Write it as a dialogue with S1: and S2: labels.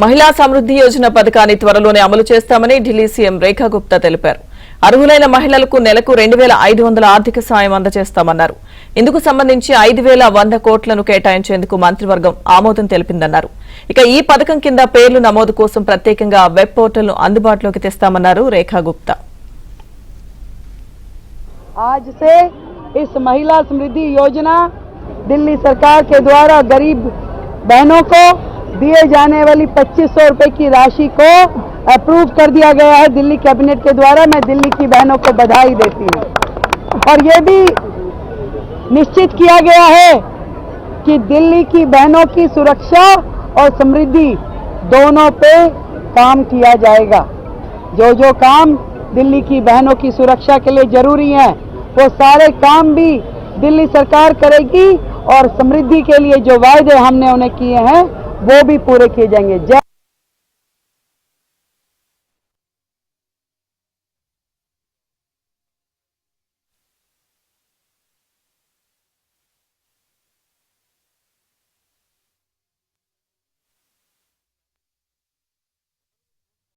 S1: మహిళా సమృద్ధి యోజన పథకాన్ని త్వరలోనే అమలు చేస్తామని ఢిల్లీ సీఎం రేఖా గుప్తా తెలిపారు. అర్హులైన మహిళలకు నెలకు 2500 ఆర్థిక సాయం అందజేస్తామన్నారు. ఇందుకు సంబంధించి 5100 కోట్లను కేటాయించేందుకు మంత్రివర్గం ఆమోదం తెలిపిందన్నారు. ఇక ఈ పథకం కింద పేర్లు నమోదు కోసం ప్రత్యేకంగా వెబ్ పోర్టల్ను అందుబాటులోకి తెస్తామన్నారు రేఖా గుప్తా.
S2: आज से इस महिला समृद्धि योजना दिल्ली सरकार के द्वारा गरीब बहनों को दिए जाने वाली 2500 रुपए की राशि को अप्रूव कर दिया गया है दिल्ली कैबिनेट के द्वारा। मैं दिल्ली की बहनों को बधाई देती हूँ और ये भी निश्चित किया गया है कि दिल्ली की बहनों की सुरक्षा और समृद्धि दोनों पे काम किया जाएगा। जो काम दिल्ली की बहनों की सुरक्षा के लिए जरूरी है वो सारे काम भी दिल्ली सरकार करेगी और समृद्धि के लिए जो वायदे हमने उन्हें किए हैं वो भी पूरे किए जाएंगे।